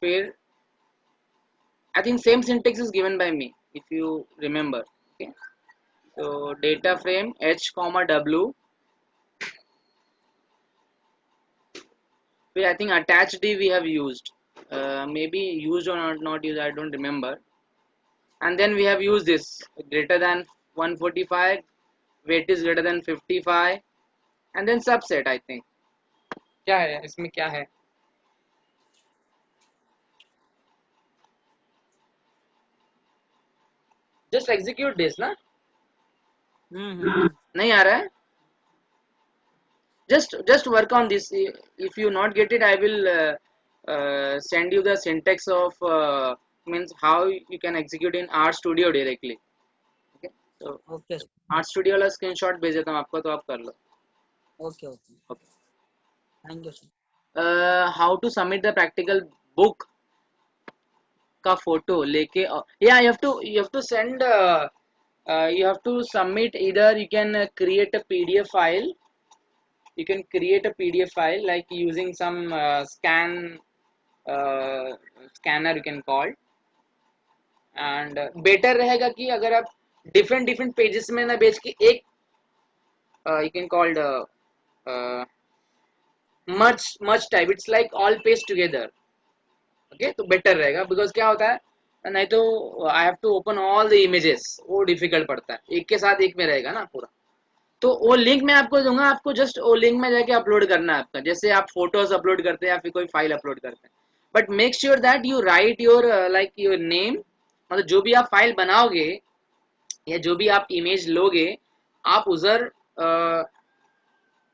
फिर I think same syntax is given by me if you remember. Okay, so data frame h comma w, फिर I think attach d we have used, maybe used or not used, I don't remember. And then we have used this greater than 145, weight is greater than 55, and then subset. I think क्या है इसमें, क्या है? just execute this ना. हम्म. नहीं आ रहा है. Just work on this. If you not get it, I will send you the syntax of means how you can execute in R Studio directly. Okay, so okay R Studio वाला screenshot भेज देता हूँ आपको, तो आप कर लो. Okay okay. Okay. Thank you sir. How to submit the practical book का फोटो लेके. Yeah, you have to send you have to submit. Either you can create a PDF file. You can create a PDF file like using some uh, scanner you can call. And better रहेगा कि अगर आप different pages में ना भेज के एक you can call the merge type. It's like all paste together. Okay, तो better रहेगा. Because क्या होता है, नहीं तो I have to open all the images, वो difficult पड़ता है. एक के साथ एक में रहेगा ना पूरा. तो वो लिंक मैं आपको दूंगा, आपको जस्ट वो लिंक में जाके अपलोड करना है आपका, जैसे आप फोटोज अपलोड करते हैं या फिर कोई फाइल अपलोड करते हैं. But make sure that you right your like your name. मतलब जो भी आप फाइल बनाओगे या जो भी आप इमेज लोगे, आप उधर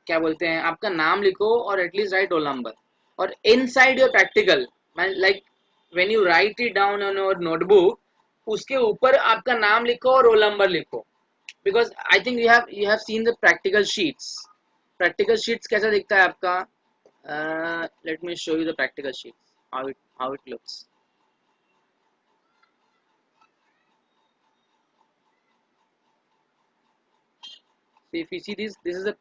क्या बोलते हैं, आपका नाम लिखो और एटलीस्ट राइट रोल नंबर. और inside your practical, like when you right it down on your notebook, उसके ऊपर आपका नाम लिखो और रोल नंबर लिखो. Because I think you have seen the practical sheets. Practical sheets कैसा दिखता है आपका? Let me show you the practical sheets. How it looks. So if you see this is a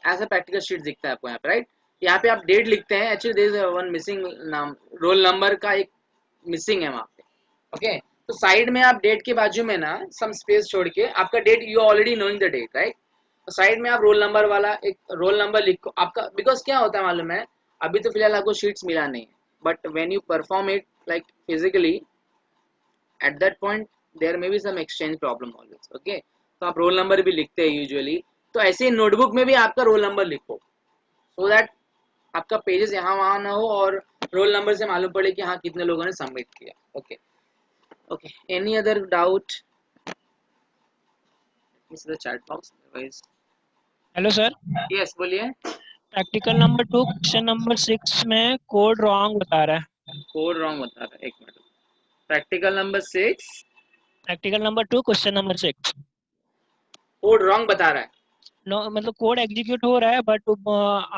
as a practical sheet दिखता है आपको यहाँ पे, right? यहाँ पे आप डेट लिखते हैं. Actually there is one missing नाम, रोल नंबर का एक मिसिंग है वहाँ पे. ओके, तो साइड में आप डेट के बाजू में ना सम स्पेस छोड़ के आपका date, you already knowing the date, right? तो साइड में आप रोल नंबर वाला एक रोल नंबर लिखो आपका. बिकॉज क्या होता है मालूम है, अभी तो फिलहाल आपको शीट्स मिला नहीं है, but when you perform it like physically, at that point there may be some exchange problem always. Okay, तो आप रोल नंबर भी लिखते हैं यूजुअली, तो ऐसे ही नोटबुक में भी आपका रोल नंबर लिखो, सो दैट आपका पेजेस यहाँ वहाँ ना हो और रोल नंबर से मालूम पड़े कि हाँ कितने लोगों ने सबमिट किया. Okay. Okay, any other doubt? This is the chat box. Otherwise, hello sir. yes, बोलिए. प्रैक्टिकल नंबर 2 क्वेश्चन नंबर 6 में कोड रॉन्ग बता रहा है. कोड रॉन्ग बता रहा है, एक minute. Practical number 6, practical number 2 question number 6 code wrong बता रहा है. नो, मतलब कोड एग्जीक्यूट हो रहा है but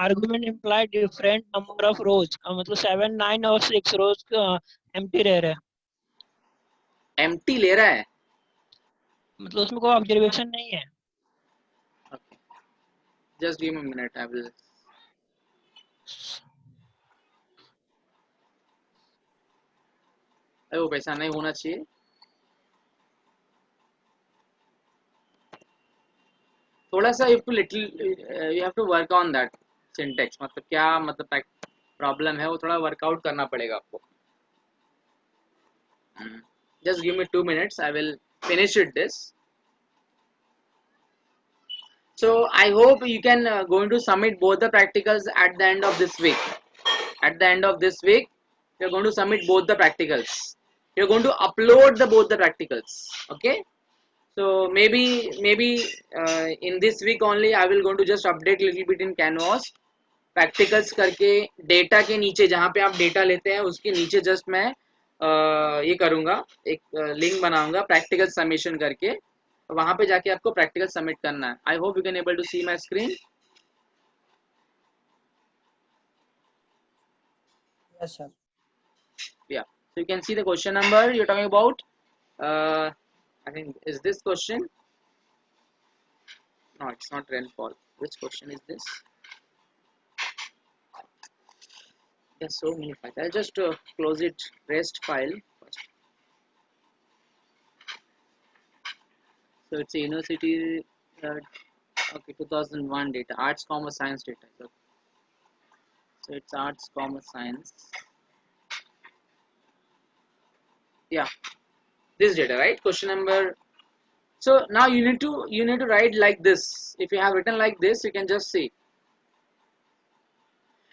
argument imply different number of रोज, मतलब 7 9 और 6 रोज एम्प्टी रह रहा है. एम्प्टी ले रहा है. मतलब उसमें कोई ऑब्जर्वेशन नहीं है. Okay, just give me a minute. I will. अरे वो वैसा नहीं होना चाहिए. थोड़ा सा you have to work on that syntax. मतलब क्या मतलब प्रॉब्लम है, वो थोड़ा वर्कआउट करना पड़ेगा आपको. Just give me 2 minutes. I will finish it this. So I hope you can going to submit both the practicals at the end of this week. At the end of this week, you're going to submit both the practicals. You're going to upload both the practicals. Okay. So maybe in this week only I will going to just update little bit in Canvas. Practicals करके data के नीचे जहाँ पे आप data लेते हैं उसके नीचे जस्ट मैं ये करूँगा, एक लिंक बनाऊंगा प्रैक्टिकल सबमिशन करके, वहां पे जाके आपको प्रैक्टिकल सबमिट करना है. I hope you can able to see my screen. Yes sir. Yeah, so you can see the question number you're talking about. I think is this question? No, it's not rainfall. Which question is this? There's so many files. I'll just close it. Rest file first. So it's a university. Okay, 2001 data. Arts, commerce, science data. So it's arts, commerce, science. Yeah, this data, right? Question number. So now you need to write like this. If you have written like this, you can just see.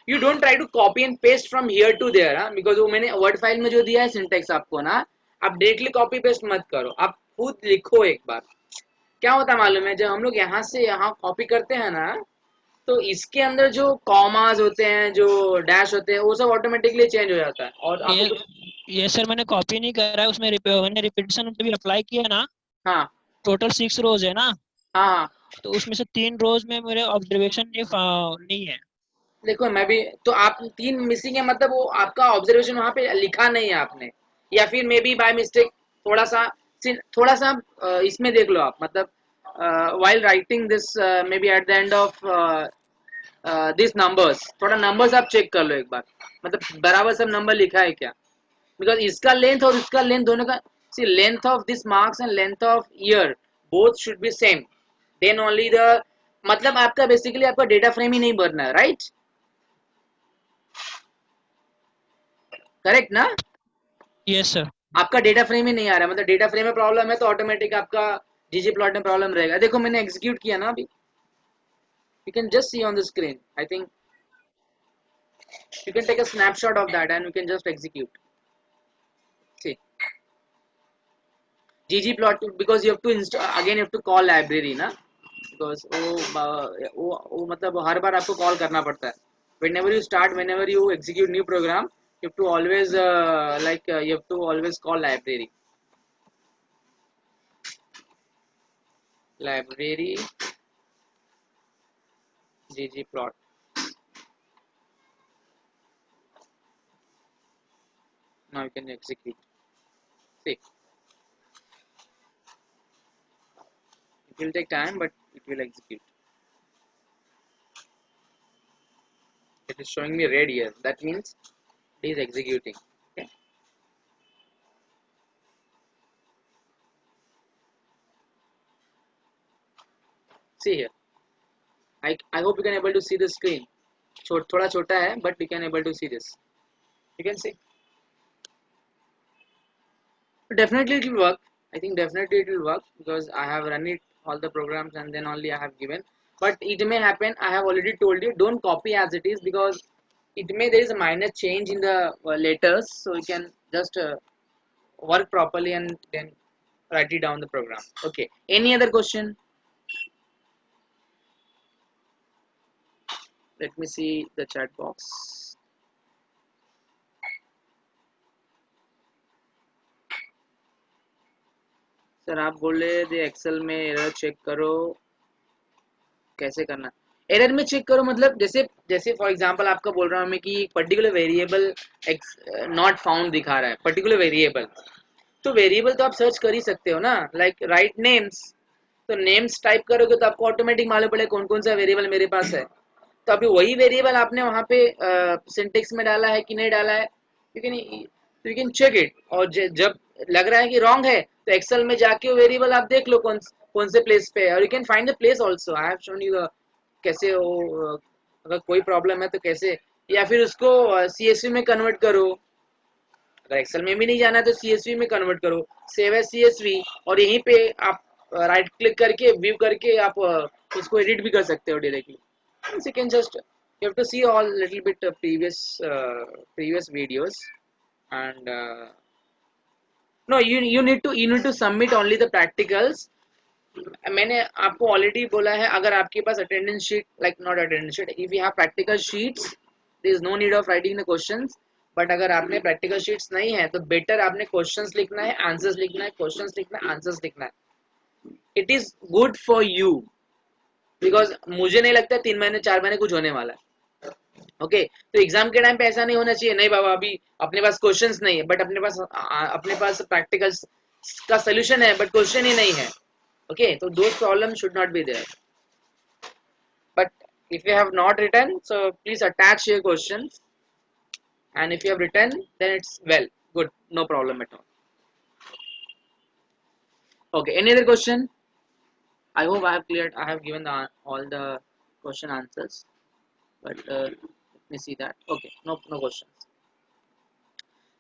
You don't try to copy and paste from here to there, because वो मैंने word file में जो दिया है syntax आपको ना, आप directly copy paste मत करो. आप खुद लिखो एक बार। क्या होता है मालूम है, जब हम लोग यहाँ से यहाँ कॉपी करते हैं ना, तो इसके अंदर जो कॉमास होते हैं, जो डैश होते हैं, वो सब ऑटोमेटिकली चेंज हो जाता है। और आपको ये कुछ, ये सर मैंने कॉपी नहीं करा है उसमें, मैंने रिपीटेशन भी अप्लाई किया ना, हाँ टोटल 6 रोज है ना, हाँ हाँ, तो उसमें से 3 रोज में मेरे ऑब्जर्वेशन नहीं है। देखो मैं भी, तो आप 3 मिसिंग है, मतलब वो आपका ऑब्जर्वेशन वहाँ पे लिखा नहीं है आपने, या फिर मे बी बाय मिस्टेक थोड़ा सा, थोड़ा सा इसमें देख लो आप, मतलब while writing this maybe at the end of these numbers, थोड़ा नंबर्स आप चेक कर लो एक बार, मतलब बराबर सब नंबर लिखा है क्या, बिकॉज इसका लेंथ और इसका लेंथ दोनों का, see length of this marks and length of year both should be same, then only the, मतलब आपका बेसिकली आपका डेटा फ्रेम ही नहीं भरना है, राइट? करेक्ट ना? Yes sir. आपका डेटा फ्रेम ही नहीं आ रहा है, मतलब डेटा फ्रेम में प्रॉब्लम है तो ऑटोमेटिक आपका जीजी प्लॉट में प्रॉब्लम रहेगा। देखो मैंने एग्जीक्यूट किया ना अभी, you can just see on the screen. I think you can take a snapshot of that and you can just execute. See, ggplot, because you have to install again, you have to call library ना, because वो मतलब हर बार आपको call करना पड़ता है। Whenever you start, whenever you execute new program, you have to always you have to always call library ggplot. Now you can execute. See, it will take time, but it will execute. It is showing me red here. That means it is executing. Okay. See here. I hope you can able to see the screen. थोड़ा छोटा है, but you can able to see this. You can see. Definitely it will work. I think definitely it will work because I have run it all the programs and then only I have given. But it may happen. I have already told you, don't copy as it is, because it may there is a minor change in the letters, so you can just work properly and then write it down the program. Okay. Any other question? Let me see the chat box. Sir आप बोल रहे थे Excel में error check करो, कैसे करना? Error में check करो मतलब जैसे जैसे फॉर एग्जांपल आपका बोल रहा हूँ मैं कि पर्टिकुलर वेरिएबल नॉट फाउंड दिखा रहा है, पर्टिकुलर वेरिएबल, तो वेरिएबल तो आप सर्च कर ही सकते हो ना, लाइक राइट नेम्स, तो नेम्स टाइप करोगे तो आपको ऑटोमेटिक मालूम पड़ेगा कौन कौन सा वेरिएबल मेरे पास है। तो अभी वही वेरिएबल आपने वहाँ पे सिंटेक्स में डाला है कि नहीं डाला है, यू कैन चेक इट, और जब लग रहा है कि रॉन्ग है तो एक्सेल में जाके वो वेरिएबल आप देख लो कौन से प्लेस पे है, और you can find the place also. I have shown you कैसे वो अगर कोई प्रॉब्लम है तो कैसे, या फिर उसको सीएसवी में कन्वर्ट करो, अगर एक्सेल में भी नहीं जाना है तो सीएसवी में कन्वर्ट करो, सेव एज सीएसवी, और यहीं पे आप राइट क्लिक करके व्यू करके आप उसको एडिट भी कर सकते हो directly. you can just, you have to see all little bit previous videos, and no, you need to submit only the practicals। मैंने आपको ऑलरेडी बोला है, अगर आपके पास attendance sheet, like not attendance sheet, if you have practical sheets there is no need of writing the questions, but अगर आपने practical sheets नहीं है तो बेटर आपने क्वेश्चंस लिखना है, आंसर्स लिखना है, क्वेश्चंस लिखना है, आंसर्स लिखना है। It is good for you, because मुझे नहीं लगता 3 महीने 4 महीने कुछ होने वाला है। ओके, तो एग्जाम के टाइम पे ऐसा नहीं होना चाहिए, नहीं बाबा अभी अपने पास क्वेश्चंस नहीं है, बट अपने पास प्रैक्टिकल्स का सोल्यूशन है बट क्वेश्चन ही नहीं है। Okay, so those problems should not be there. But if you have not written, so please attach your questions, and if you have written, then it's well, good, no problem at all. Okay, any other question? I hope I have cleared, I have given all the question answers, but let me see that. Okay, no questions.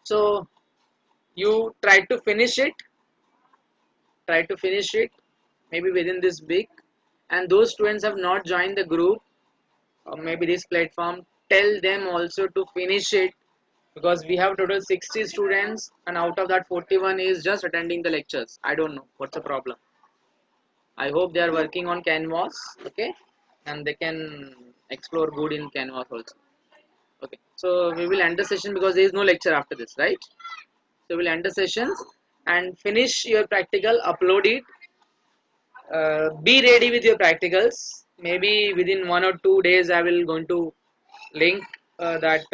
So you try to finish it, maybe within this week, and those students have not joined the group or maybe this platform, tell them also to finish it because we have total 60 students and out of that 41 is just attending the lectures. I don't know what's the problem. I hope they are working on Canvas, okay, and they can explore good in Canvas also. Okay, so we will end the session because there is no lecture after this, right? So we'll end the sessions and finish your practical, upload it. Be ready with your practicals. Maybe within 1 or 2 days, I will going to link that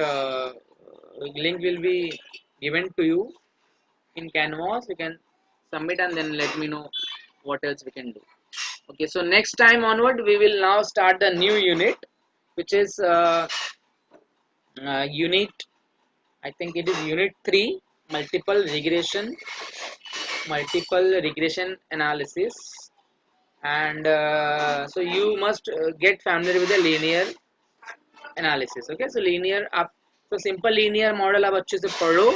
link will be given to you in Canvas. You can submit and then let me know what else we can do. Okay, so next time onward, we will now start the new unit, which is unit. I think it is unit 3, multiple regression analysis, and so you must get familiar with the linear analysis. Okay, so linear आप तो simple linear model आप अच्छे से पढ़ो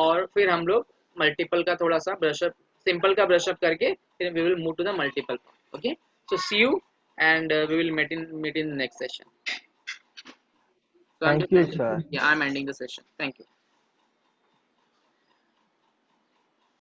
और फिर हम लोग मल्टीपल का थोड़ा सा ब्रशअप सिंपल का ब्रशअप करके फिर we will move to the multiple. Okay, so see you and we will meet in next session. So I'm Thank just you, ending, sir. yeah, I'm ending the session. Thank you.